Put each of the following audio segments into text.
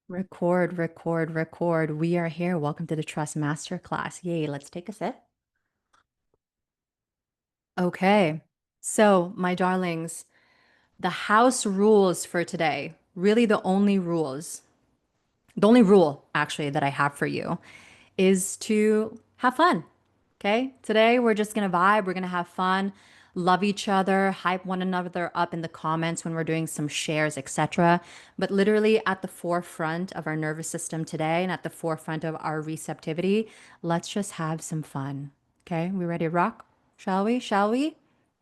Record, record, record. We are here. Welcome to the Trust Masterclass. Yay, let's take a sip. Okay. So, my darlings, the house rules for today, really the only rule actually that I have for you is to have fun. Okay. Today we're just going to vibe. We're going to have fun, love each other, hype one another up in the comments when we're doing some shares, etc. But literally at the forefront of our nervous system today and at the forefront of our receptivity, let's just have some fun. Okay. We ready to rock? Shall we? Shall we?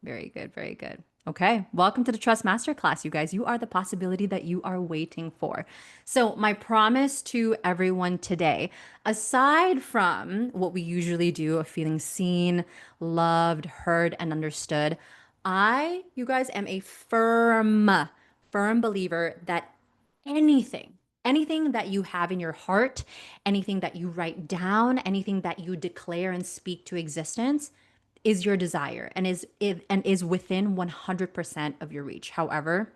Very good. Very good. Okay, welcome to the Trust Masterclass, you guys. You are the possibility that you are waiting for. So, my promise to everyone today, aside from what we usually do of feeling seen, loved, heard, and understood, you guys, am a firm believer that anything, anything that you have in your heart, anything that you write down, anything that you declare and speak to existence is your desire and is within 100% of your reach. However,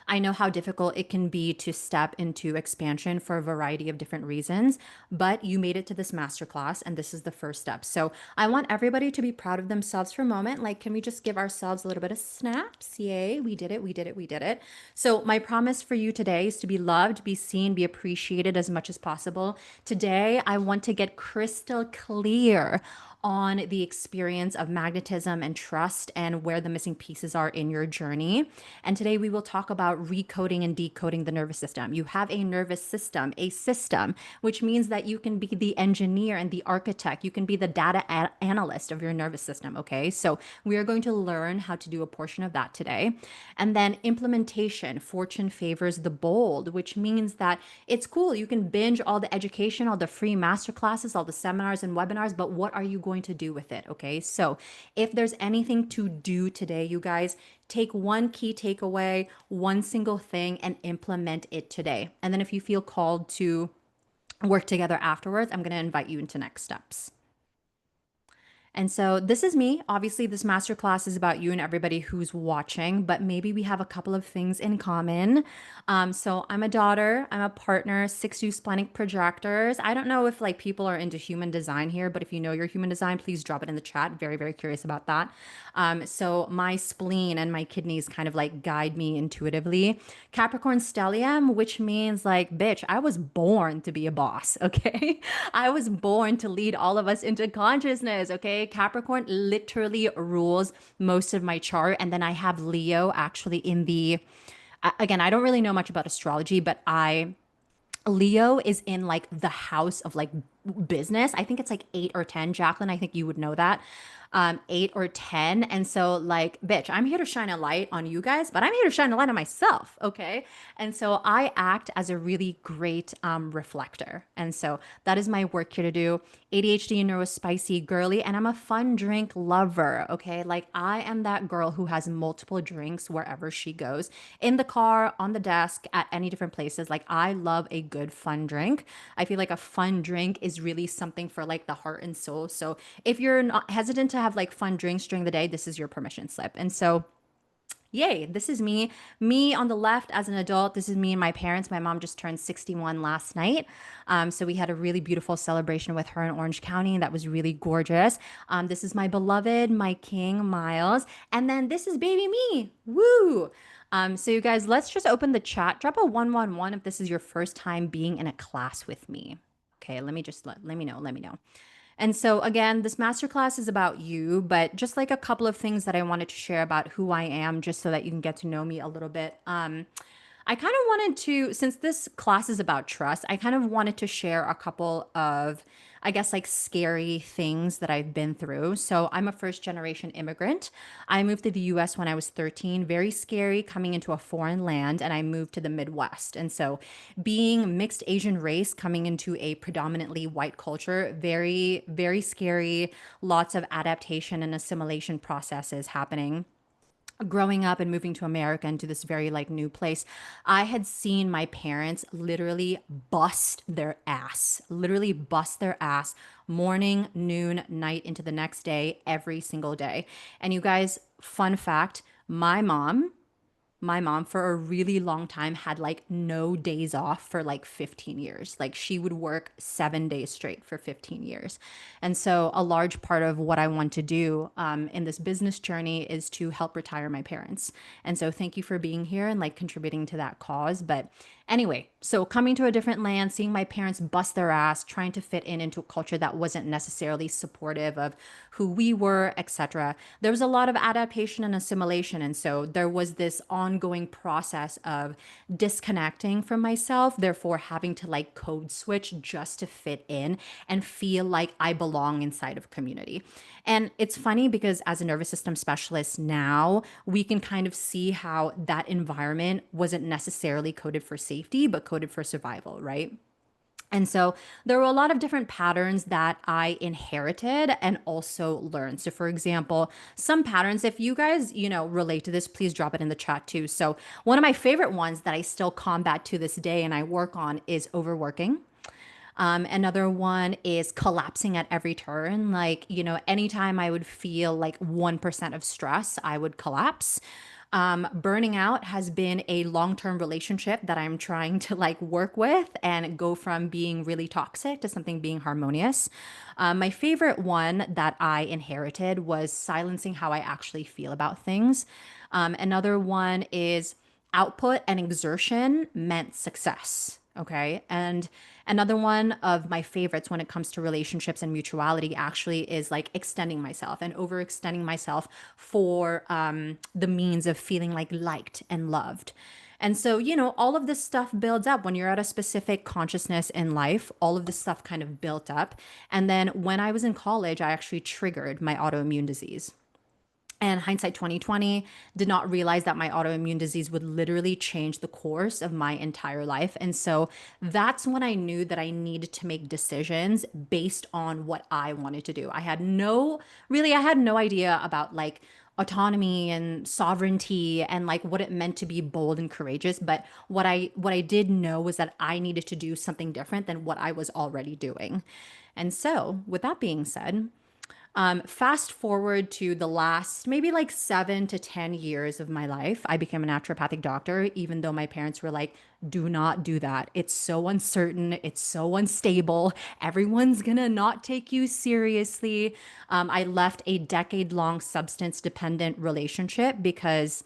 I know how difficult it can be to step into expansion for a variety of different reasons, but you made it to this masterclass and this is the first step. So I want everybody to be proud of themselves for a moment. Like, can we just give ourselves a little bit of snaps? Yay, we did it, we did it, we did it. So my promise for you today is to be loved, be seen, be appreciated as much as possible. Today, I want to get crystal clear on the experience of magnetism and trust and where the missing pieces are in your journey. And today we will talk about recoding and decoding the nervous system. You have a nervous system, a system, which means that you can be the engineer and the architect. You can be the data analyst of your nervous system. Okay. So we are going to learn how to do a portion of that today. And then implementation, fortune favors the bold, which means that it's cool. You can binge all the education, all the free master classes, all the seminars and webinars, but what are you going to do with it? Okay. So if there's anything to do today, you guys, take one key takeaway, one single thing, and implement it today. And then if you feel called to work together afterwards, I'm going to invite you into next steps. And so this is me. Obviously, this masterclass is about you and everybody who's watching, but maybe we have a couple of things in common. So I'm a daughter, I'm a partner, 6U splenic projectors. I don't know if like people are into human design here, but if you know your human design, please drop it in the chat. Very, very curious about that. So my spleen and my kidneys kind of like guide me intuitively. Capricorn stellium, which means like, bitch, I was born to be a boss, okay? I was born to lead all of us into consciousness, okay? Capricorn literally rules most of my chart. And then I have Leo actually in again, I don't really know much about astrology, but Leo is in like the house of like business. I think it's like 8 or 10. Jacqueline, I think you would know that. 8 or 10. And so, like, bitch, I'm here to shine a light on you guys, but I'm here to shine a light on myself. Okay. And so I act as a really great reflector. And so that is my work here to do. ADHD, neurospicy, girly, and I'm a fun drink lover. Okay. Like, I am that girl who has multiple drinks wherever she goes in the car, on the desk, at any different places. Like, I love a good fun drink. I feel like a fun drink is really something for like the heart and soul. So if you're not hesitant to have like fun drinks during the day, this is your permission slip. And so yay, this is me. Me on the left as an adult. This is me and my parents. My mom just turned 61 last night. So we had a really beautiful celebration with her in Orange County. And that was really gorgeous. This is my beloved, my king, Miles. And then this is baby me. Woo! So you guys, let's just open the chat. Drop a 111 if this is your first time being in a class with me. Okay, let me just let me know. Let me know. And so, again, this masterclass is about you, but just like a couple of things that I wanted to share about who I am, just so that you can get to know me a little bit. I kind of wanted to, since this class is about trust, I kind of wanted to share a couple of, I guess, like scary things that I've been through. So I'm a first generation immigrant. I moved to the US when I was 13, very scary coming into a foreign land, and I moved to the Midwest. And so being mixed Asian race coming into a predominantly white culture, very, very scary, lots of adaptation and assimilation processes happening growing up and moving to America into this very like new place. I had seen my parents literally bust their ass morning, noon, night into the next day, every single day. And you guys, fun fact, my mom my mom for a really long time had like no days off for like 15 years. Like she would work 7 days straight for 15 years. And so a large part of what I want to do in this business journey is to help retire my parents. And so thank you for being here and like contributing to that cause. But anyway, so coming to a different land, seeing my parents bust their ass, trying to fit in into a culture that wasn't necessarily supportive of who we were, etc. There was a lot of adaptation and assimilation. And so there was this ongoing process of disconnecting from myself, therefore having to like code switch just to fit in and feel like I belong inside of community. And it's funny because as a nervous system specialist now, we can kind of see how that environment wasn't necessarily coded for safety, but coded for survival, right? And so there were a lot of different patterns that I inherited and also learned. So for example, some patterns, if you guys, relate to this, please drop it in the chat too. So one of my favorite ones that I still combat to this day and I work on is overworking. Another one is collapsing at every turn. Like, anytime I would feel like 1% of stress, I would collapse. Burning out has been a long-term relationship that I'm trying to like work with and go from being really toxic to something being harmonious. My favorite one that I inherited was silencing how I actually feel about things. Another one is output and exertion meant success. Okay. And another one of my favorites when it comes to relationships and mutuality actually is like extending myself and overextending myself for the means of feeling like liked and loved. And so, all of this stuff builds up when you're at a specific consciousness in life, all of this stuff kind of built up. And then when I was in college, I actually triggered my autoimmune disease. And hindsight 2020, did not realize that my autoimmune disease would literally change the course of my entire life. And so that's when I knew that I needed to make decisions based on what I wanted to do. I had no idea about like autonomy and sovereignty and like what it meant to be bold and courageous. But what I did know was that I needed to do something different than what I was already doing. And so, with that being said, fast forward to the last maybe like 7 to 10 years of my life, I became a naturopathic doctor, even though my parents were like, do not do that. It's so uncertain. It's so unstable. Everyone's gonna not take you seriously. I left a decade-long substance dependent relationship because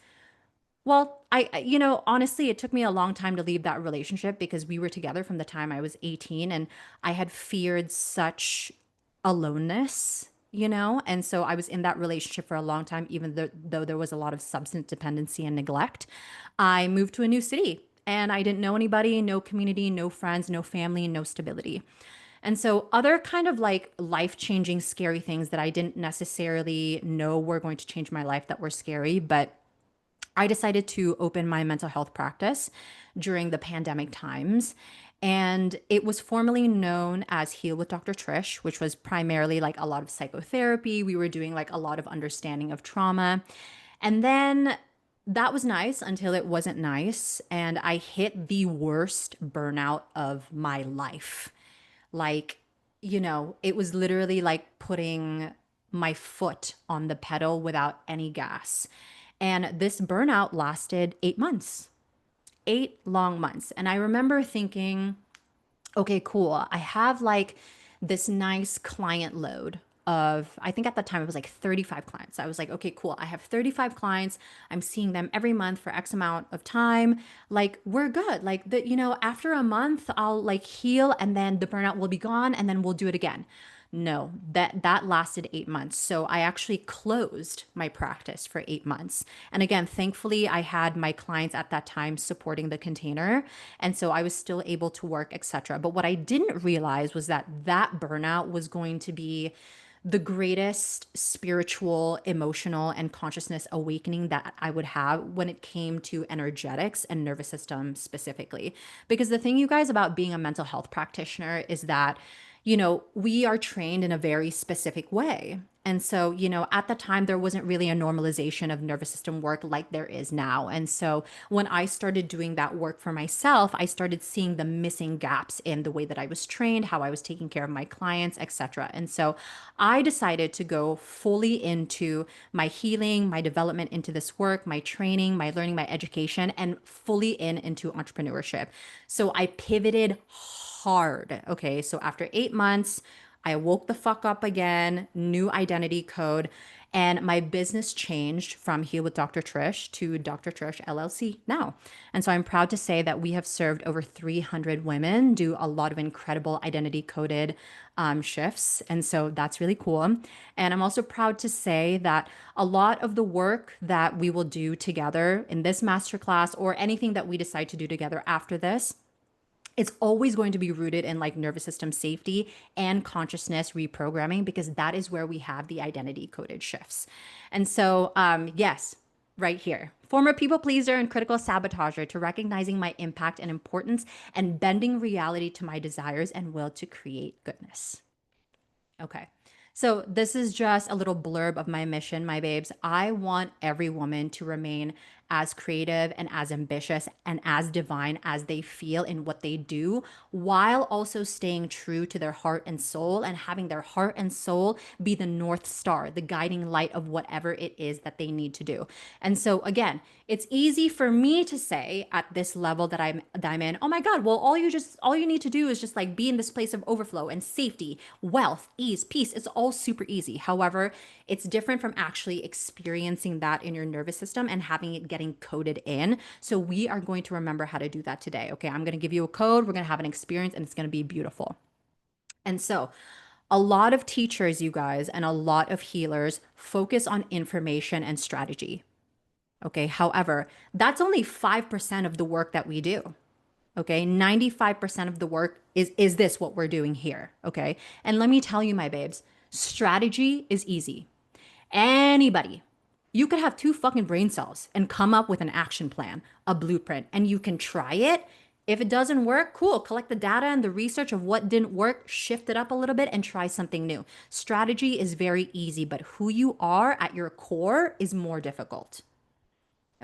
well, honestly, it took me a long time to leave that relationship because we were together from the time I was 18 and I had feared such aloneness, And so I was in that relationship for a long time, even though there was a lot of substance dependency and neglect. I moved to a new city and I didn't know anybody, no community, no friends, no family, no stability. And so, other kind of like life changing, scary things that I didn't necessarily know were going to change my life that were scary, but I decided to open my mental health practice during the pandemic times. And it was formerly known as Heal with Dr. Trish, which was primarily like a lot of psychotherapy. We were doing like a lot of understanding of trauma. And then that was nice until it wasn't nice. And I hit the worst burnout of my life. Like, it was literally like putting my foot on the pedal without any gas. And this burnout lasted 8 months, 8 long months. And I remember thinking, okay, cool. I have like this nice client load of, I think at the time it was like 35 clients. I was like, okay, cool. I have 35 clients. I'm seeing them every month for X amount of time. Like, we're good. Like, after a month, I'll like heal and then the burnout will be gone and then we'll do it again. No, that lasted 8 months. So I actually closed my practice for 8 months. And again, thankfully, I had my clients at that time supporting the container, and so I was still able to work, etc. But what I didn't realize was that that burnout was going to be the greatest spiritual, emotional, and consciousness awakening that I would have when it came to energetics and nervous system specifically. Because the thing, you guys, about being a mental health practitioner is that we are trained in a very specific way. And so, at the time, there wasn't really a normalization of nervous system work like there is now. And so, when I started doing that work for myself, I started seeing the missing gaps in the way that I was trained, how I was taking care of my clients, etc. And so, I decided to go fully into my healing, my development into this work, my training, my learning, my education, and fully into entrepreneurship. So, I pivoted hard. Okay. So after 8 months, I woke the fuck up again, new identity code, and my business changed from Heal with Dr. Trish to Dr. Trish LLC now. And so I'm proud to say that we have served over 300 women, do a lot of incredible identity coded shifts. And so that's really cool. And I'm also proud to say that a lot of the work that we will do together in this masterclass or anything that we decide to do together after this, it's always going to be rooted in like nervous system safety and consciousness reprogramming because that is where we have the identity coded shifts. And so, yes, right here. Former people pleaser and critical sabotager to recognizing my impact and importance and bending reality to my desires and will to create goodness. Okay. So, this is just a little blurb of my mission, my babes. I want every woman to remain as creative and as ambitious and as divine as they feel in what they do, while also staying true to their heart and soul and having their heart and soul be the North Star, the guiding light of whatever it is that they need to do. And so, again, it's easy for me to say at this level that I'm in, oh my God, well, all you need to do is just like be in this place of overflow and safety, wealth, ease, peace. It's all super easy. However, it's different from actually experiencing that in your nervous system and having it getting coded in. So we are going to remember how to do that today. Okay, I'm going to give you a code. We're going to have an experience and it's going to be beautiful. And so, a lot of teachers, you guys, and a lot of healers focus on information and strategy. Okay. However, that's only 5% of the work that we do. Okay. 95% of the work is this what we're doing here. Okay. And let me tell you, my babes, strategy is easy. Anybody, you could have two fucking brain cells and come up with an action plan, a blueprint, and you can try it. If it doesn't work, cool. Collect the data and the research of what didn't work, shift it up a little bit, and try something new. Strategy is very easy, but who you are at your core is more difficult.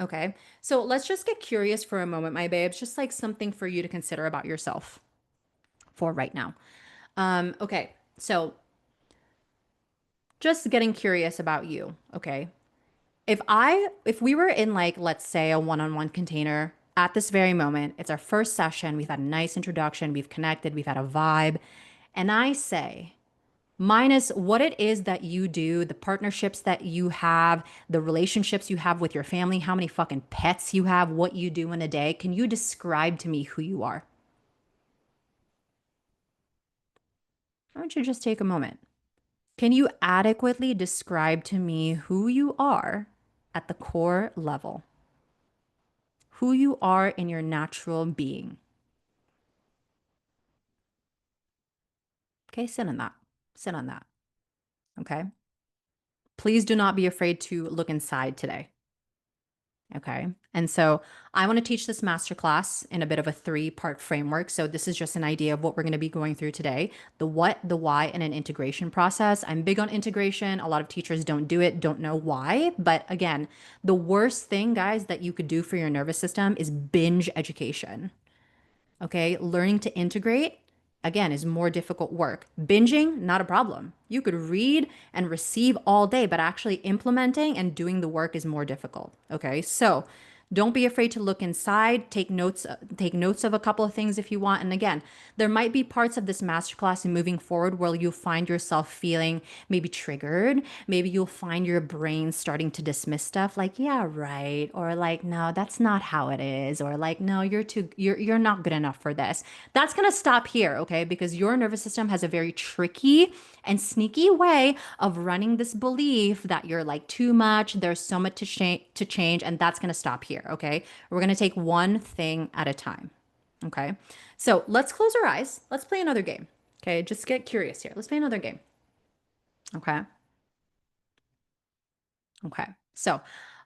Okay. So let's just get curious for a moment, my babes, just like something for you to consider about yourself for right now. Okay. So just getting curious about you. Okay. If we were in like, let's say a one-on-one container at this very moment, it's our first session. We've had a nice introduction. We've connected. We've had a vibe. And I say, minus what it is that you do, the partnerships that you have, the relationships you have with your family, how many fucking pets you have, what you do in a day. Can you describe to me who you are? Why don't you just take a moment? Can you adequately describe to me who you are at the core level? Who you are in your natural being? Okay, sit in that. Sit on that. Okay. Please do not be afraid to look inside today. Okay. And so I want to teach this masterclass in a bit of a 3-part framework. So this is just an idea of what we're going to be going through today: the what, the why, and an integration process. I'm big on integration. A lot of teachers don't do it, don't know why. But again, the worst thing, guys, that you could do for your nervous system is binge education. Okay. Learning to integrate, again, is more difficult work. Binging, not a problem. You could read and receive all day, but actually implementing and doing the work is more difficult. Okay. So don't be afraid to look inside, take notes of a couple of things if you want. And again, there might be parts of this masterclass and moving forward where you'll find yourself feeling maybe triggered. Maybe you'll find your brain starting to dismiss stuff like, yeah, right. Or like, no, that's not how it is. Or like, no, you're not good enough for this. That's going to stop here. Okay. Because your nervous system has a very tricky and sneaky way of running this belief that you're like too much, there's so much to change, and that's going to stop here. Okay. We're going to take one thing at a time. Okay. So let's close our eyes. Let's play another game. Okay. Just get curious here. Let's play another game. Okay. Okay. So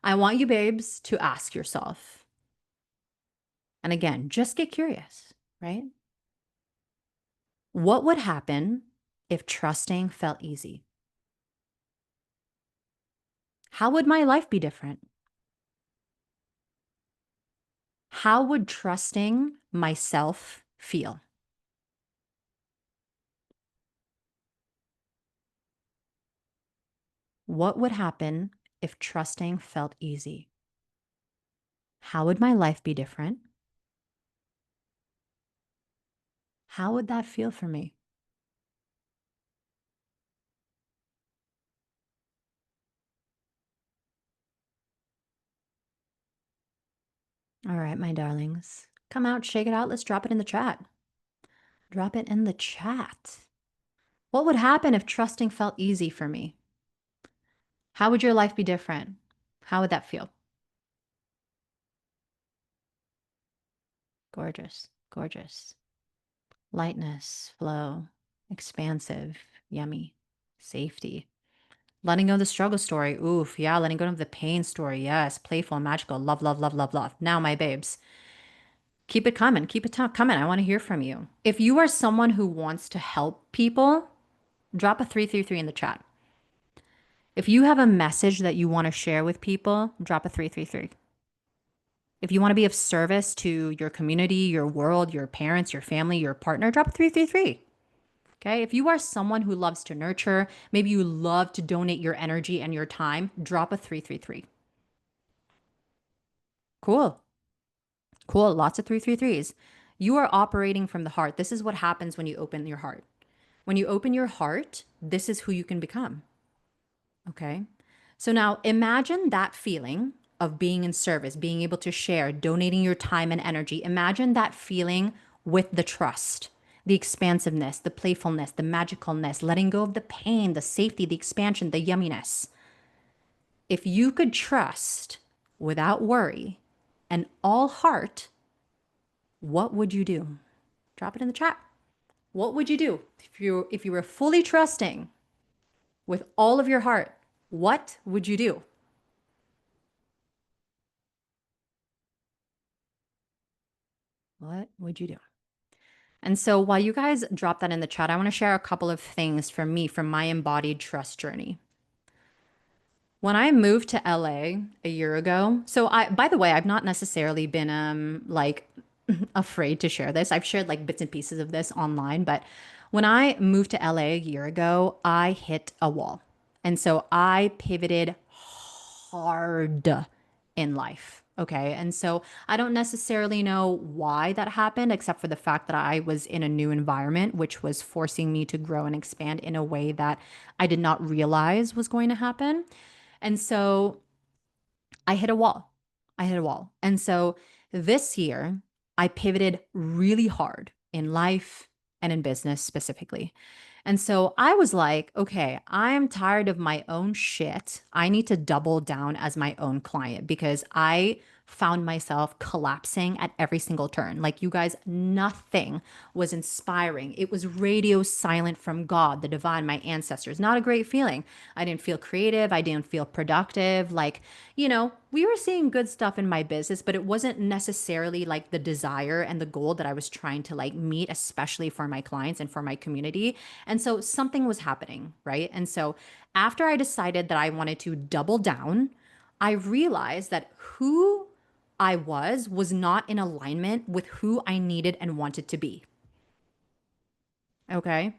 I want you, babes, to ask yourself, and again, just get curious, right? What would happen if trusting felt easy? How would my life be different? How would trusting myself feel? What would happen if trusting felt easy? How would my life be different? How would that feel for me? All right, my darlings. Come out, shake it out. Let's drop it in the chat. Drop it in the chat. What would happen if trusting felt easy for me? How would your life be different? How would that feel? Gorgeous, gorgeous. Lightness, flow, expansive, yummy, safety. Letting go of the struggle story. Oof, yeah, letting go of the pain story. Yes, playful, magical. Love, love, love, love, love. Now, my babes, keep it coming. Keep it coming. I want to hear from you. If you are someone who wants to help people, drop a 333 in the chat. If you have a message that you want to share with people, drop a 333. If you want to be of service to your community, your world, your parents, your family, your partner, drop a 333. Okay. If you are someone who loves to nurture, maybe you love to donate your energy and your time, drop a 333. Cool. Cool. Lots of 333s. You are operating from the heart. This is what happens when you open your heart. When you open your heart, this is who you can become. Okay. So now imagine that feeling of being in service, being able to share, donating your time and energy. Imagine that feeling with the trust, the expansiveness, the playfulness, the magicalness, letting go of the pain, the safety, the expansion, the yumminess. If you could trust without worry and all heart, what would you do? Drop it in the chat. What would you do if you were fully trusting with all of your heart? What would you do? What would you do? And so while you guys drop that in the chat, I want to share a couple of things from me from my embodied trust journey. When I moved to LA a year ago, so by the way, I've not necessarily been like afraid to share this. I've shared like bits and pieces of this online, but when I moved to LA a year ago, I hit a wall. And so I pivoted hard in life. Okay. And so I don't necessarily know why that happened, except for the fact that I was in a new environment, which was forcing me to grow and expand in a way that I did not realize was going to happen. And so I hit a wall. I hit a wall. And so this year, I pivoted really hard in life and in business specifically. And so I was like, okay, I'm tired of my own shit. I need to double down as my own client because I found myself collapsing at every single turn. Like, you guys, nothing was inspiring. It was radio silent from God, the divine, my ancestors. Not a great feeling. I didn't feel creative. I didn't feel productive. Like, we were seeing good stuff in my business, but it wasn't necessarily like the desire and the goal that I was trying to like meet, especially for my clients and for my community. And so something was happening, right? And so after I decided that I wanted to double down, I realized that who I was not in alignment with who I needed and wanted to be. Okay.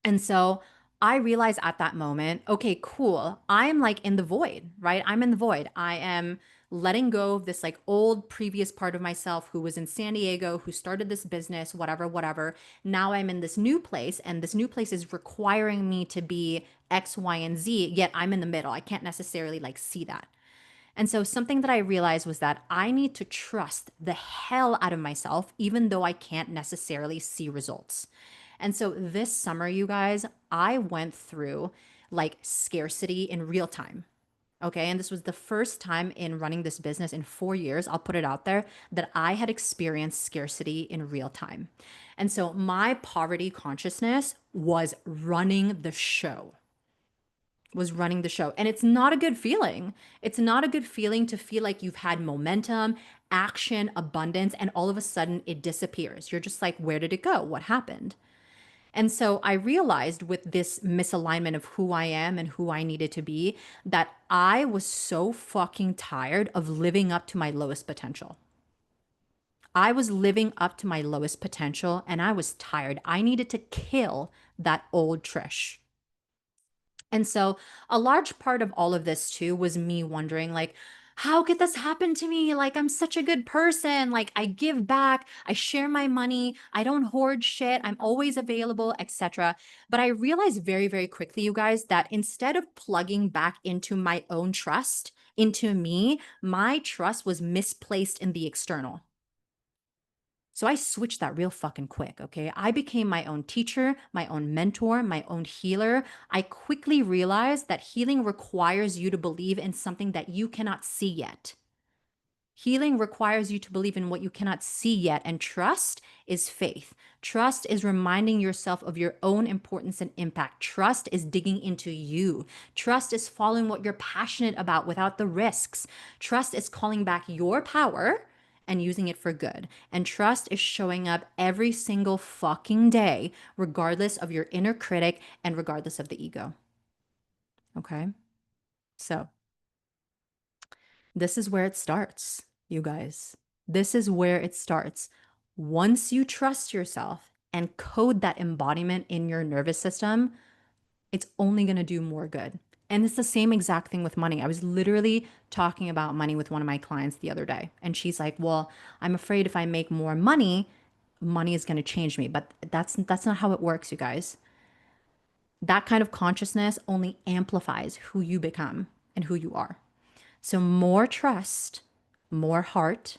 And so I realized at that moment, okay, cool. I'm like in the void, right? I'm in the void. I am letting go of this like old previous part of myself who was in San Diego, who started this business, whatever, whatever. Now I'm in this new place, and this new place is requiring me to be X, Y, and Z, yet I'm in the middle. I can't necessarily like see that. And so something that I realized was that I need to trust the hell out of myself, even though I can't necessarily see results. And so this summer, you guys, I went through like scarcity in real time. Okay. And this was the first time in running this business in 4 years, I'll put it out there, that I had experienced scarcity in real time. And so my poverty consciousness was running the show was running the show. And it's not a good feeling. It's not a good feeling to feel like you've had momentum, action, abundance, and all of a sudden it disappears. You're just like, where did it go? What happened? And so I realized with this misalignment of who I am and who I needed to be that I was so fucking tired of living up to my lowest potential. I was living up to my lowest potential and I was tired. I needed to kill that old Trish. And so a large part of all of this too was me wondering like, how could this happen to me? Like, I'm such a good person. Like, I give back, I share my money, I don't hoard shit, I'm always available, etc. But I realized very, very quickly, you guys, that instead of plugging back into my own trust, into me, my trust was misplaced in the external. So I switched that real fucking quick, okay? I became my own teacher, my own mentor, my own healer. I quickly realized that healing requires you to believe in something that you cannot see yet. Healing requires you to believe in what you cannot see yet, and trust is faith. Trust is reminding yourself of your own importance and impact. Trust is digging into you. Trust is following what you're passionate about without the risks. Trust is calling back your power and using it for good. And trust is showing up every single fucking day, regardless of your inner critic and regardless of the ego. Okay? So, this is where it starts, you guys. This is where it starts. Once you trust yourself and code that embodiment in your nervous system, it's only going to do more good. And it's the same exact thing with money. I was literally talking about money with one of my clients the other day. And she's like, well, I'm afraid if I make more money, money is going to change me. But that's not how it works, you guys. That kind of consciousness only amplifies who you become and who you are. So, more trust, more heart,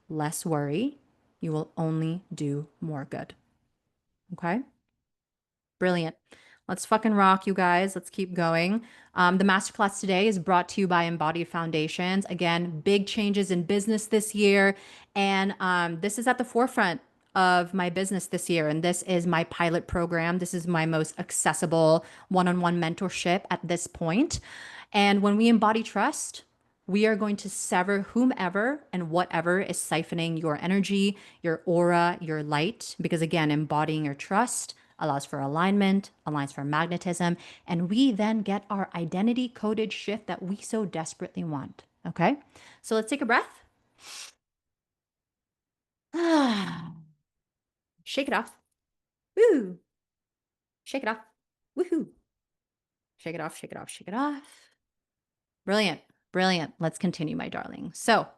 less worry. You will only do more good. Okay? Brilliant. Let's fucking rock, you guys. Let's keep going. The masterclass today is brought to you by Embodied Foundations. Again, big changes in business this year. And this is at the forefront of my business this year. And this is my pilot program. This is my most accessible one on one mentorship at this point. And when we embody trust, we are going to sever whomever and whatever is siphoning your energy, your aura, your light. Because again, embodying your trust allows for alignment, aligns for magnetism, and we then get our identity coded shift that we so desperately want. Okay? So let's take a breath. Shake it off. Woo! Shake it off. Woohoo! Shake it off, shake it off, shake it off. Brilliant. Brilliant. Let's continue, my darling. So,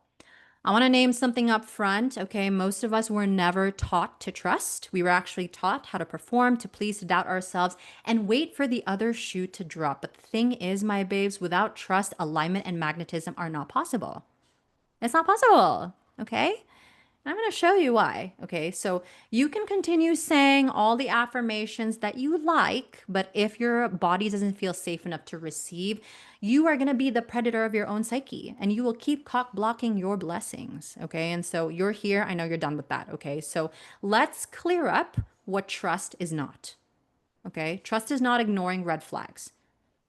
I want to name something up front. Okay. Most of us were never taught to trust. We were actually taught how to perform, to please, to doubt ourselves, and wait for the other shoe to drop. But the thing is, my babes, without trust, alignment and magnetism are not possible. It's not possible. Okay. I'm going to show you why. Okay. So you can continue saying all the affirmations that you like, but if your body doesn't feel safe enough to receive, you are going to be the predator of your own psyche and you will keep cock blocking your blessings. Okay. And so you're here. I know you're done with that. Okay. So let's clear up what trust is not. Okay. Trust is not ignoring red flags.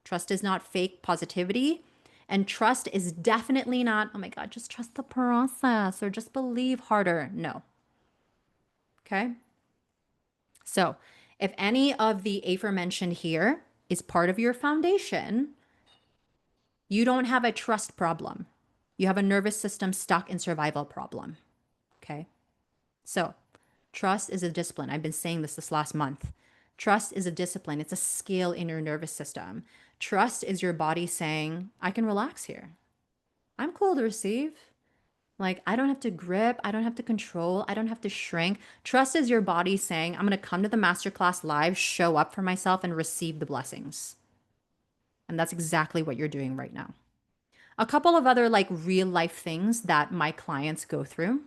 Trust is not fake positivity. And trust is definitely not, oh my God, just trust the process or just believe harder. No. Okay. So if any of the aforementioned here is part of your foundation, you don't have a trust problem. You have a nervous system stuck in survival problem. Okay. So trust is a discipline. I've been saying this last month. Trust is a discipline. It's a skill in your nervous system. Trust is your body saying, I can relax here. I'm cool to receive. Like, I don't have to grip. I don't have to control. I don't have to shrink. Trust is your body saying, I'm going to come to the masterclass live, show up for myself, and receive the blessings. And that's exactly what you're doing right now. A couple of other like real life things that my clients go through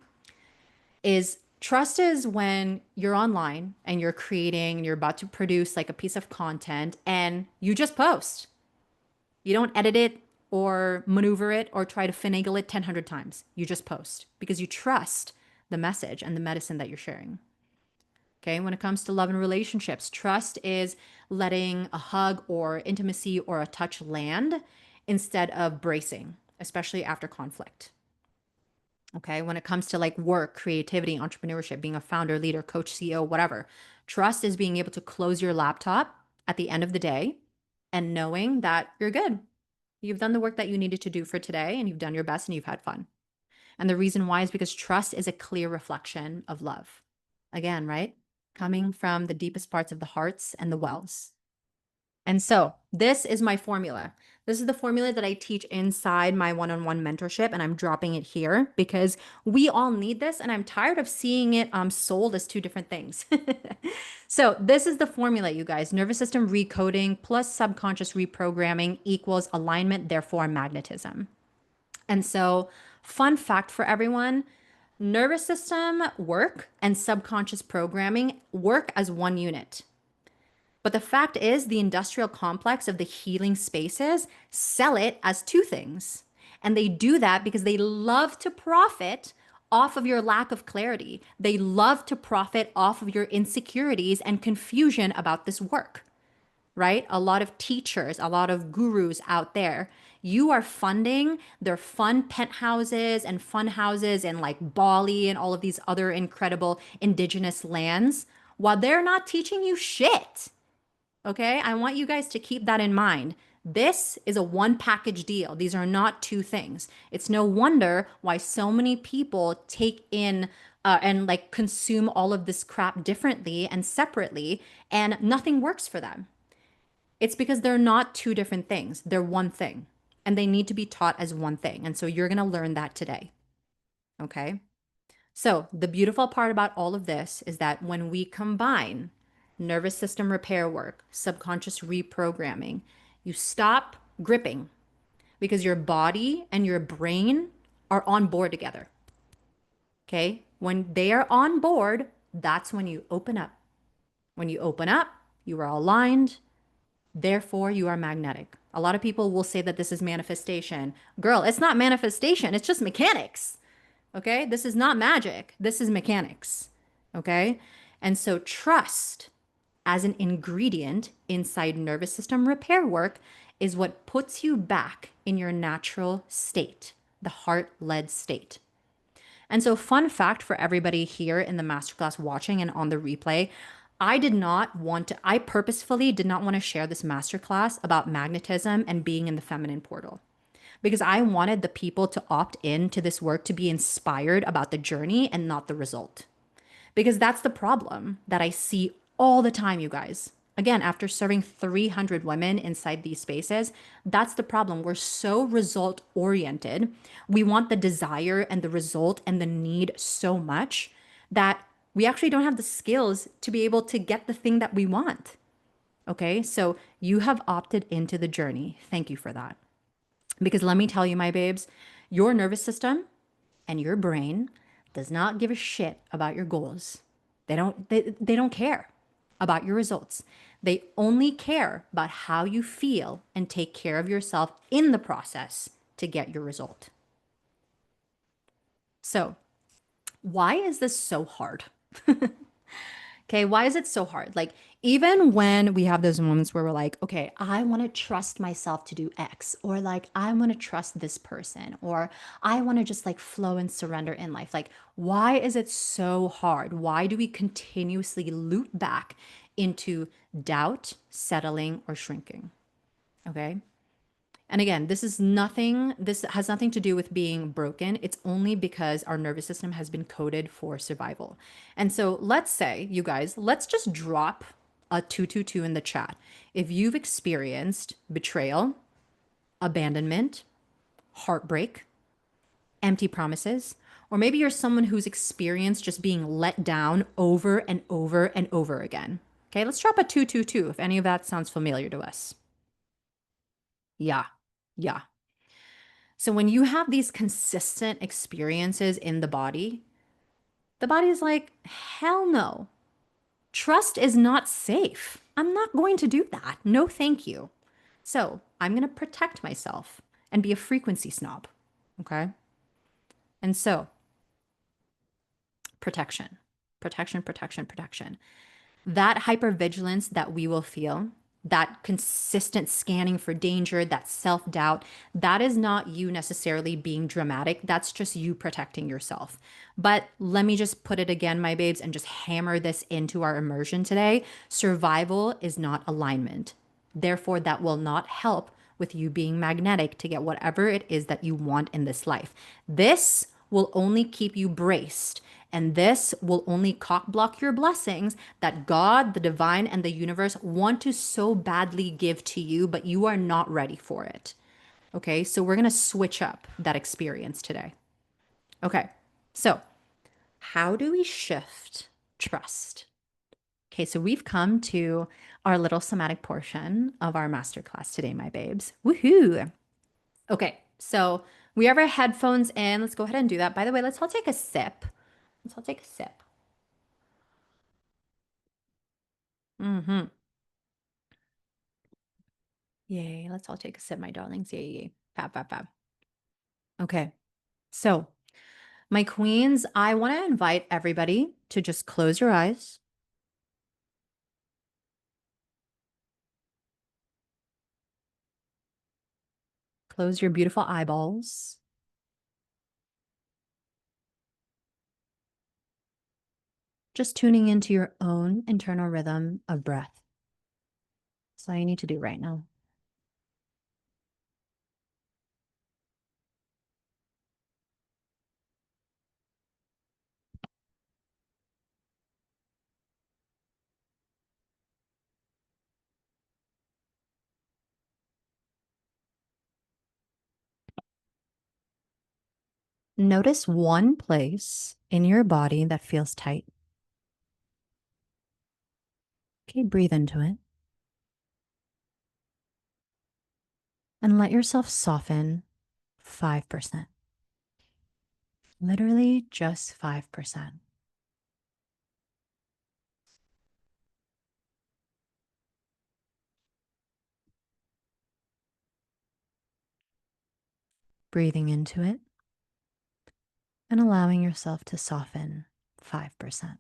is trust is when you're online and you're creating and you're about to produce like a piece of content and you just post. You don't edit it or maneuver it or try to finagle it 1,000 times. You just post because you trust the message and the medicine that you're sharing. Okay. When it comes to love and relationships, trust is letting a hug or intimacy or a touch land instead of bracing, especially after conflict. Okay. When it comes to like work, creativity, entrepreneurship, being a founder, leader, coach, CEO, whatever, trust is being able to close your laptop at the end of the day and knowing that you're good. You've done the work that you needed to do for today and you've done your best and you've had fun. And the reason why is because trust is a clear reflection of love. Again, right? Coming from the deepest parts of the hearts and the wells. And so this is my formula. This is the formula that I teach inside my one-on-one mentorship, and I'm dropping it here because we all need this, and I'm tired of seeing it sold as two different things. So this is the formula, you guys. Nervous system recoding plus subconscious reprogramming equals alignment, therefore magnetism. And so, fun fact for everyone, nervous system work and subconscious programming work as one unit. But the fact is, the industrial complex of the healing spaces sell it as two things. And they do that because they love to profit off of your lack of clarity. They love to profit off of your insecurities and confusion about this work, right? A lot of teachers, a lot of gurus out there, you are funding their fun penthouses and fun houses in like Bali and all of these other incredible indigenous lands while they're not teaching you shit. Okay, I want you guys to keep that in mind. This is a one package deal. These are not two things. It's no wonder why so many people take in and like consume all of this crap differently and separately, and nothing works for them. It's because they're not two different things, they're one thing, and they need to be taught as one thing. And so you're going to learn that today. Okay. So, the beautiful part about all of this is that when we combine nervous system repair work, subconscious reprogramming, you stop gripping because your body and your brain are on board together. Okay? When they are on board, that's when you open up. When you open up, you are aligned, therefore you are magnetic. A lot of people will say that this is manifestation. Girl, it's not manifestation, it's just mechanics. Okay. This is not magic. This is mechanics. Okay. And so trust as an ingredient inside nervous system repair work is what puts you back in your natural state, the heart led state. And so, fun fact for everybody here in the masterclass watching and on the replay, I purposefully did not want to share this masterclass about magnetism and being in the feminine portal because I wanted the people to opt in to this work to be inspired about the journey and not the result. Because that's the problem that I see all the time, you guys. Again, after serving 300 women inside these spaces, that's the problem. We're so result oriented. We want the desire and the result and the need so much that we actually don't have the skills to be able to get the thing that we want. Okay, so you have opted into the journey. Thank you for that. Because let me tell you, my babes, your nervous system and your brain does not give a shit about your goals. They don't care about your results. They only care about how you feel and take care of yourself in the process to get your result. So, why is this so hard? Okay, why is it so hard? Like, even when we have those moments where we're like, okay, I want to trust myself to do X, or like, I want to trust this person, or I want to just like flow and surrender in life. Like, why is it so hard? Why do we continuously loop back into doubt, settling, or shrinking? Okay. And again, this has nothing to do with being broken. It's only because our nervous system has been coded for survival. And so let's say, you guys, let's just drop a 222 in the chat. If you've experienced betrayal, abandonment, heartbreak, empty promises, or maybe you're someone who's experienced just being let down over and over and over again. Okay, let's drop a 222 if any of that sounds familiar to us. Yeah. Yeah. So when you have these consistent experiences in the body is like, hell no. Trust is not safe. I'm not going to do that. No, thank you. So I'm going to protect myself and be a frequency snob. Okay. And so protection, protection, protection, protection. That hypervigilance that we will feel that consistent scanning for danger, that self doubt, that is not you necessarily being dramatic. That's just you protecting yourself. But let me just put it again, my babes, and just hammer this into our immersion today. Survival is not alignment. Therefore, that will not help with you being magnetic to get whatever it is that you want in this life. This will only keep you braced. And this will only cock block your blessings that God, the divine, and the universe want to so badly give to you, but you are not ready for it. Okay, so we're gonna switch up that experience today. Okay, so how do we shift trust? Okay, so we've come to our little somatic portion of our masterclass today, my babes. Woohoo! Okay, so we have our headphones in. Let's go ahead and do that. By the way, let's all take a sip. Let's all take a sip. Mm-hmm. Yay. Let's all take a sip, my darlings. Yay, yay. Fab, fab, fab. Okay. So, my queens, I want to invite everybody to just close your eyes. Close your beautiful eyeballs. Just tuning into your own internal rhythm of breath. That's all you need to do right now. Notice one place in your body that feels tight. Okay, breathe into it and let yourself soften 5%. Literally just 5%. Breathing into it and allowing yourself to soften 5%.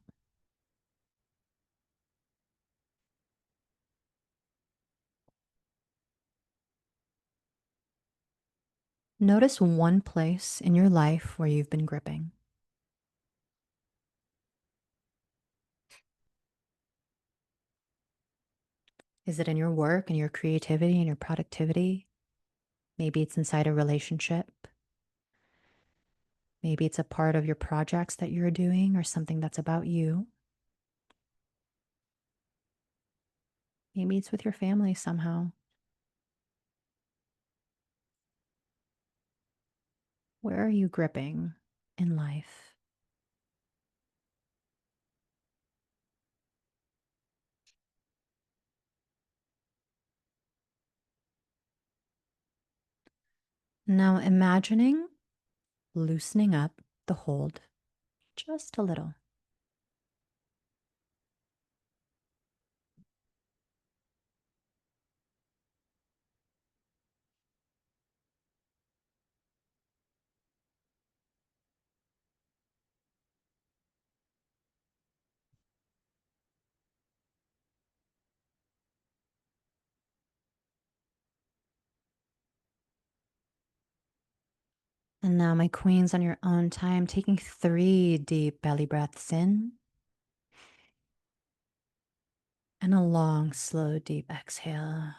Notice one place in your life where you've been gripping. Is it in your work and your creativity and your productivity? Maybe it's inside a relationship. Maybe it's a part of your projects that you're doing or something that's about you. Maybe it's with your family somehow. Where are you gripping in life? Now imagining loosening up the hold just a little. And now, my queens, on your own time, taking 3 deep belly breaths in and a long, slow, deep exhale.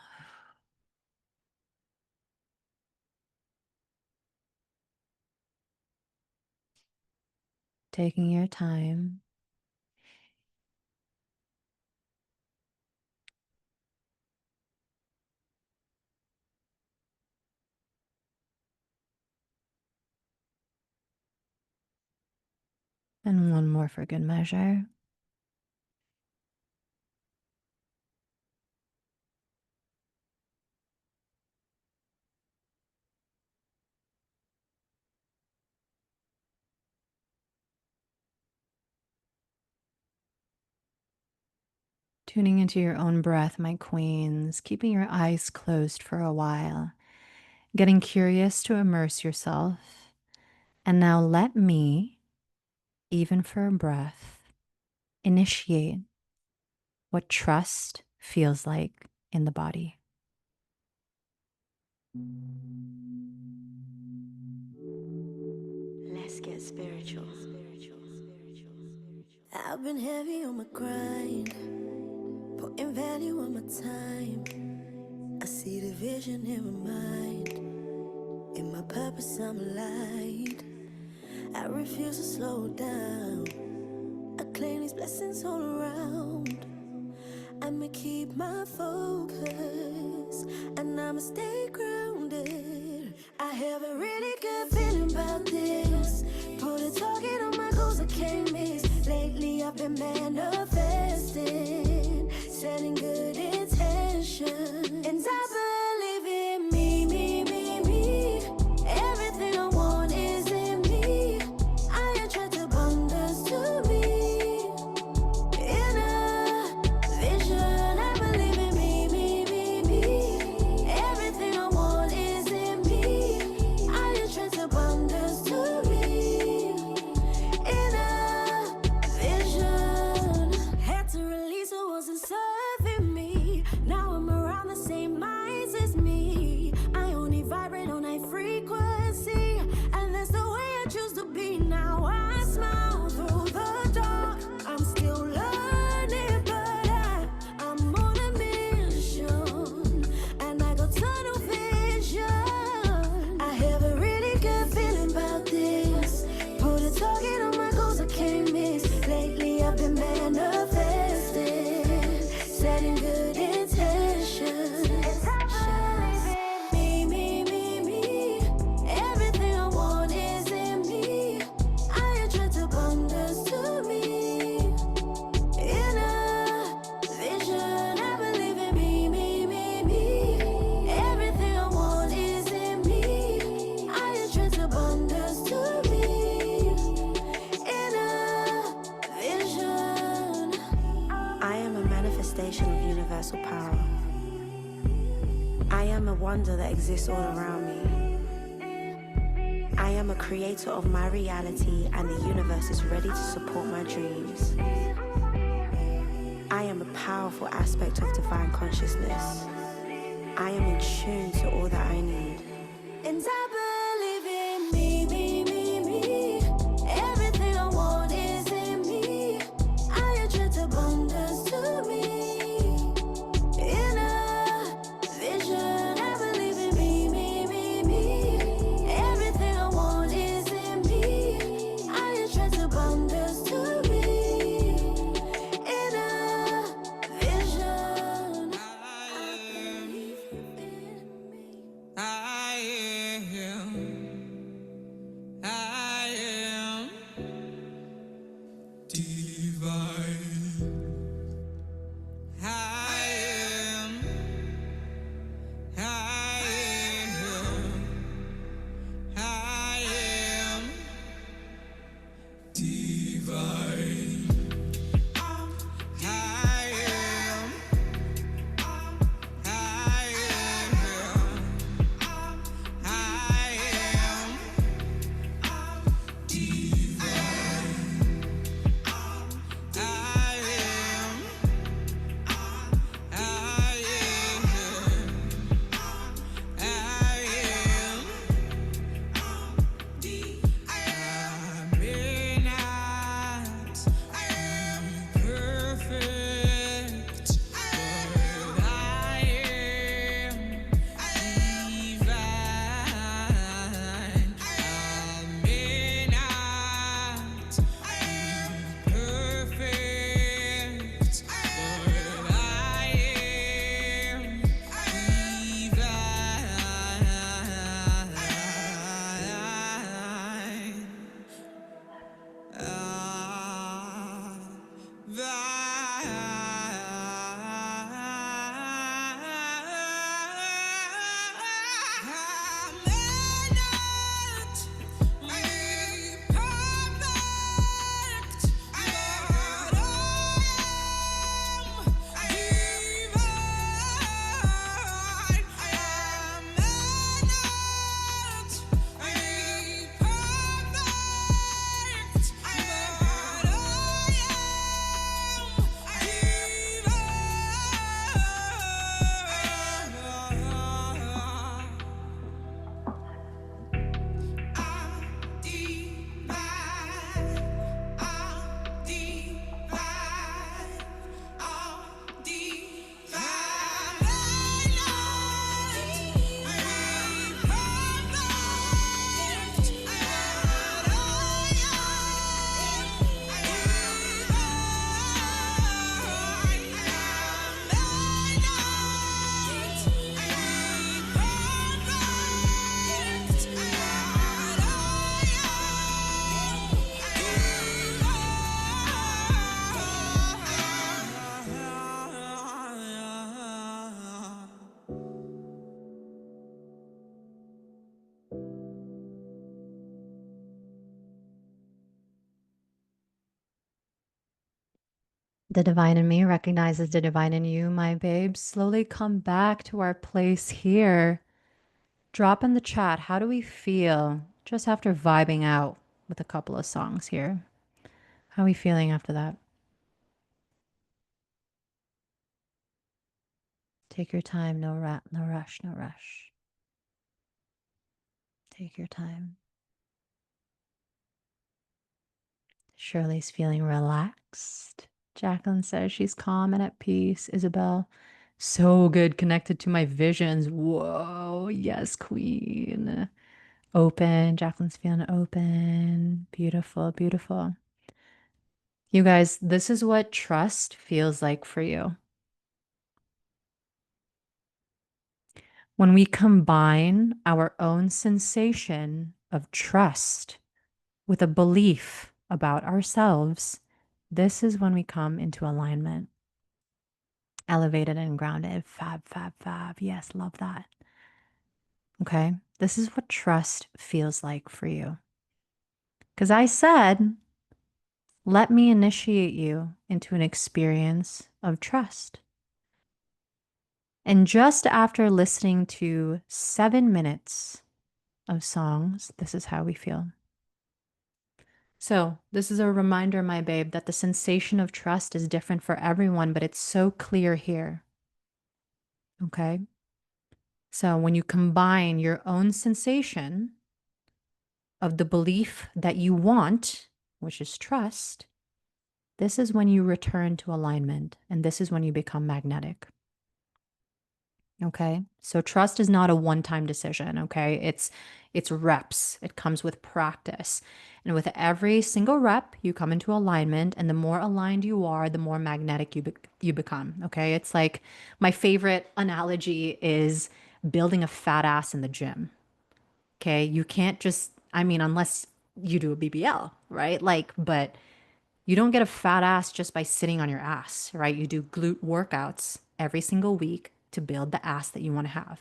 Taking your time. And one more for good measure. Tuning into your own breath, my queens, keeping your eyes closed for a while, getting curious to immerse yourself. And now let me, even for a breath, initiate what trust feels like in the body. Let's get spiritual. I've been heavy on my grind, putting value on my time. I see the vision in my mind. In my purpose, I'm aligned. I refuse to slow down. I claim these blessings all around. I'ma keep my focus, and I'ma stay grounded. I have a really good feeling about this. Put a target on my goals, I can't miss. Lately I've been manifesting, setting good intention. And I believe in me, me, me, me. Everything I want is in me. I attract abundance to me. Wonder that exists all around me. I am a creator of my reality, and the universe is ready to support my dreams. I am a powerful aspect of divine consciousness. I am in tune to all that I need. And I believe in me, me, me, me. Everything I want is in me. I attract abundance to me. The divine in me recognizes the divine in you, my babes. Slowly come back to our place here. Drop in the chat. How do we feel just after vibing out with a couple of songs here? How are we feeling after that? Take your time. No rush, no rush. Take your time. Shirley's feeling relaxed. Jacqueline says she's calm and at peace. Isabel, so good, connected to my visions. Whoa, yes, queen. Open. Jacqueline's feeling open. Beautiful, beautiful. You guys, this is what trust feels like for you. When we combine our own sensation of trust with a belief about ourselves, this is when we come into alignment. Elevated and grounded. Fab, fab, fab. Yes, love that. Okay. This is what trust feels like for you. Because I said, let me initiate you into an experience of trust. And just after listening to 7 minutes of songs, this is how we feel. So, this is a reminder, my babe, that the sensation of trust is different for everyone, but it's so clear here. Okay. So, when you combine your own sensation of the belief that you want, which is trust, this is when you return to alignment. And this is when you become magnetic. Okay. So trust is not a one-time decision. Okay. It's reps. It comes with practice. And with every single rep, you come into alignment. And the more aligned you are, the more magnetic you become. Okay. It's like my favorite analogy is building a fat ass in the gym. Okay. You can't just, I mean, unless you do a BBL, right? Like, but you don't get a fat ass just by sitting on your ass, right? You do glute workouts every single week to build the ass that you want to have.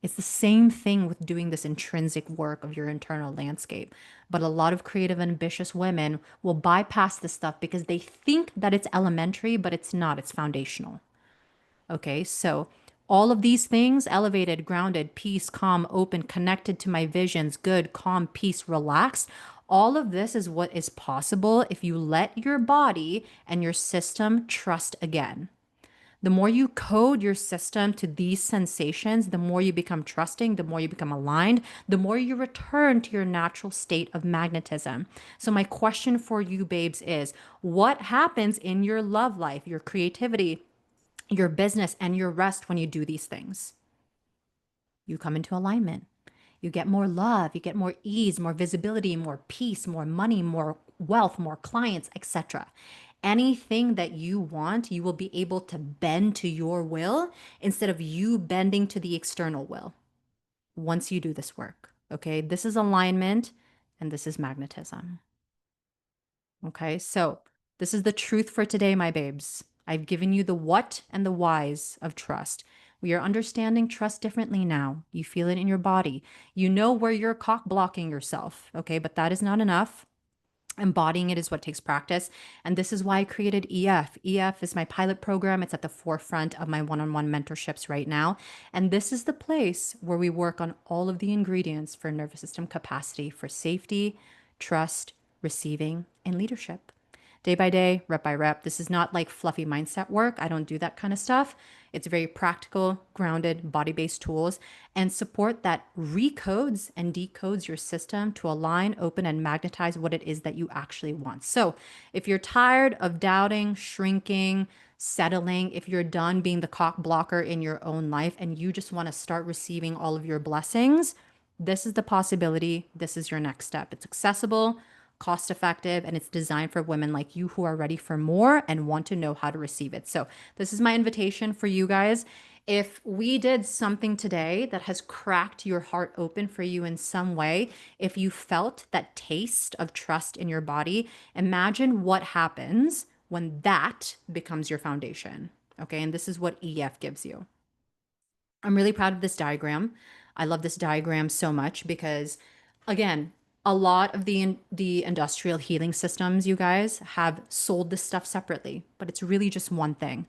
It's the same thing with doing this intrinsic work of your internal landscape. But a lot of creative, ambitious women will bypass this stuff because they think that it's elementary, but it's not, it's foundational. Okay, so all of these things elevated, grounded, peace, calm, open, connected to my visions, good, calm, peace, relaxed. All of this is what is possible if you let your body and your system trust again. The more you code your system to these sensations, the more you become trusting, the more you become aligned, the more you return to your natural state of magnetism. So, my question for you, babes, is what happens in your love life, your creativity, your business, and your rest when you do these things? You come into alignment. You get more love, you get more ease, more visibility, more peace, more money, more wealth, more clients, etc. Anything that you want, you will be able to bend to your will instead of you bending to the external will once you do this work. Okay, this is alignment and this is magnetism. Okay, so this is the truth for today, my babes. I've given you the what and the whys of trust. We are understanding trust differently now. You feel it in your body. You know where you're cock blocking yourself. Okay, but that is not enough. Embodying it is what takes practice. And this is why I created EF. EF is my pilot program. It's at the forefront of my one on one mentorships right now. And this is the place where we work on all of the ingredients for nervous system capacity for safety, trust, receiving, and leadership. Day by day, rep by rep. This is not like fluffy mindset work. I don't do that kind of stuff. It's very practical, grounded, body based tools and support that recodes and decodes your system to align, open, and magnetize what it is that you actually want. So if you're tired of doubting, shrinking, settling, if you're done being the cock blocker in your own life and you just want to start receiving all of your blessings, this is the possibility. This is your next step. It's accessible, cost effective, and it's designed for women like you who are ready for more and want to know how to receive it. So, this is my invitation for you guys. If we did something today that has cracked your heart open for you in some way, if you felt that taste of trust in your body, imagine what happens when that becomes your foundation. Okay, and this is what EF gives you. I'm really proud of this diagram. I love this diagram so much because, again, A lot of the industrial healing systems, you guys, have sold this stuff separately, but it's really just one thing.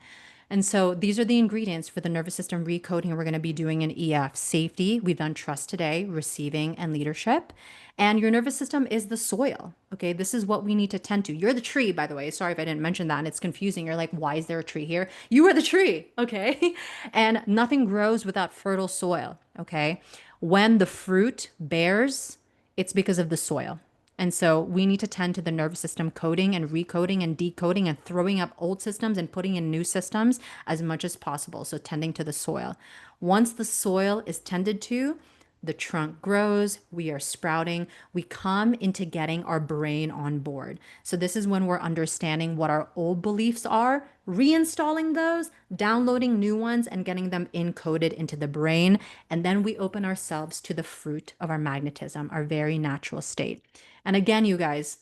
And so these are the ingredients for the nervous system recoding we're going to be doing in EF. Safety, we've done trust today, receiving, and leadership. And your nervous system is the soil. Okay, this is what we need to tend to. You're the tree, by the way. Sorry if I didn't mention that and it's confusing. You're like, why is there a tree here? You are the tree. Okay. And nothing grows without fertile soil. Okay. When the fruit bears, it's because of the soil. And so we need to tend to the nervous system coding and recoding and decoding and throwing up old systems and putting in new systems as much as possible. So tending to the soil. Once the soil is tended to, the trunk grows, we are sprouting, we come into getting our brain on board. So, this is when we're understanding what our old beliefs are, reinstalling those, downloading new ones, and getting them encoded into the brain. And then we open ourselves to the fruit of our magnetism, our very natural state. And again, you guys,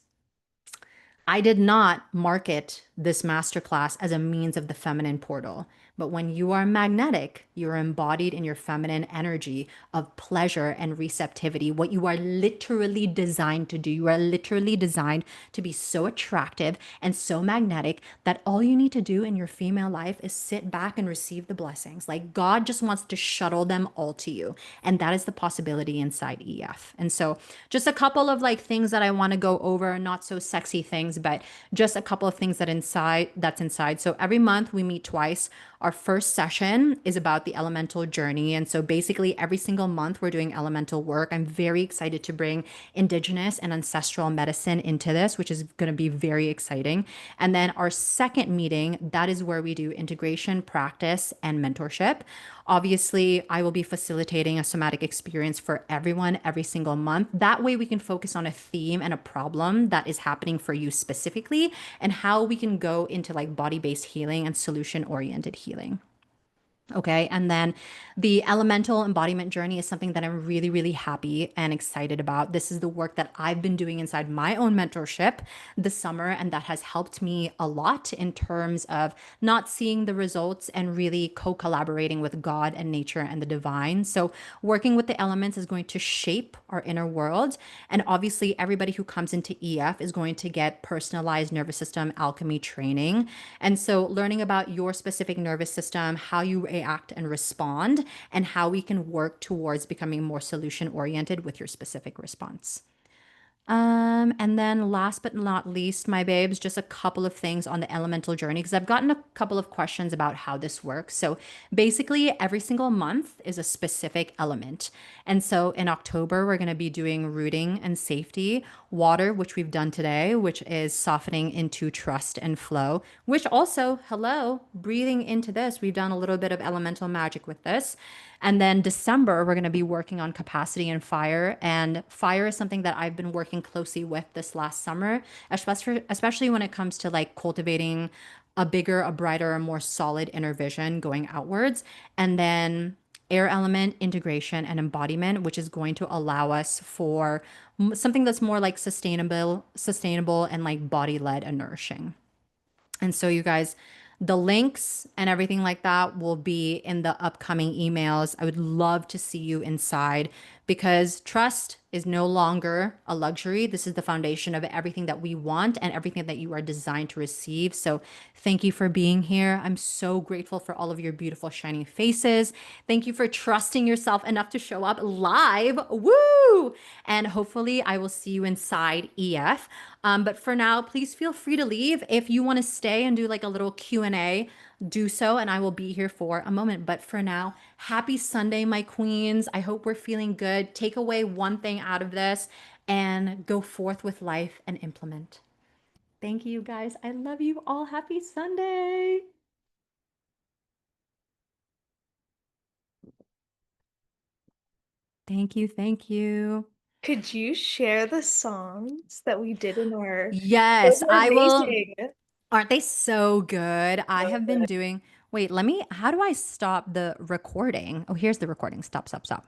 I did not market this masterclass as a means of the feminine portal. But when you are magnetic, you're embodied in your feminine energy of pleasure and receptivity, what you are literally designed to do. You are literally designed to be so attractive and so magnetic that all you need to do in your female life is sit back and receive the blessings. Like God just wants to shuttle them all to you. And that is the possibility inside EF. And so, just a couple of like things that I want to go over, not so sexy things, but just a couple of things that's inside. So every month we meet twice. Our first session is about the elemental journey. And so basically every single month we're doing elemental work. I'm very excited to bring indigenous and ancestral medicine into this, which is going to be very exciting. And then our second meeting, that is where we do integration, practice, and mentorship. Obviously, I will be facilitating a somatic experience for everyone every single month. That way, we can focus on a theme and a problem that is happening for you specifically, and how we can go into like body based healing and solution oriented healing. Okay. And then the elemental embodiment journey is something that I'm really, really happy and excited about. This is the work that I've been doing inside my own mentorship this summer, and that has helped me a lot in terms of not seeing the results and really co collaborating with God and nature and the divine. So, working with the elements is going to shape our inner world. And obviously, everybody who comes into EF is going to get personalized nervous system alchemy training. And so, learning about your specific nervous system, how you react and respond, and how we can work towards becoming more solution oriented with your specific response. And then last but not least, my babes, just a couple of things on the elemental journey, because I've gotten a couple of questions about how this works. So basically, every single month is a specific element. And so in October, we're going to be doing rooting and safety, water, which we've done today, which is softening into trust and flow, which also, hello, breathing into this. We've done a little bit of elemental magic with this. And then December, we're going to be working on capacity and fire. And fire is something that I've been working closely with this last summer, especially when it comes to like cultivating a bigger, a brighter, a more solid inner vision going outwards. And then air element integration and embodiment, which is going to allow us for something that's more like sustainable and like body led and nourishing. And so, you guys, the links and everything like that will be in the upcoming emails. I would love to see you inside, because trust is no longer a luxury. This is the foundation of everything that we want and everything that you are designed to receive. So, thank you for being here. I'm so grateful for all of your beautiful, shining faces. Thank you for trusting yourself enough to show up live. Woo! And hopefully, I will see you inside EF. But for now, please feel free to leave. If you want to stay and do like a little Q&A, do so, and I will be here for a moment. But for now, happy Sunday, my queens. I hope we're feeling good. Take away one thing out of this and go forth with life and implement. Thank you, guys. I love you all. Happy Sunday. Thank you. Thank you. Could you share the songs that we did in our— those Yes, were I will. amazing. Aren't they so good? I So have been good. doing. Wait, how do I stop the recording? Oh, here's the recording. Stop, stop, stop.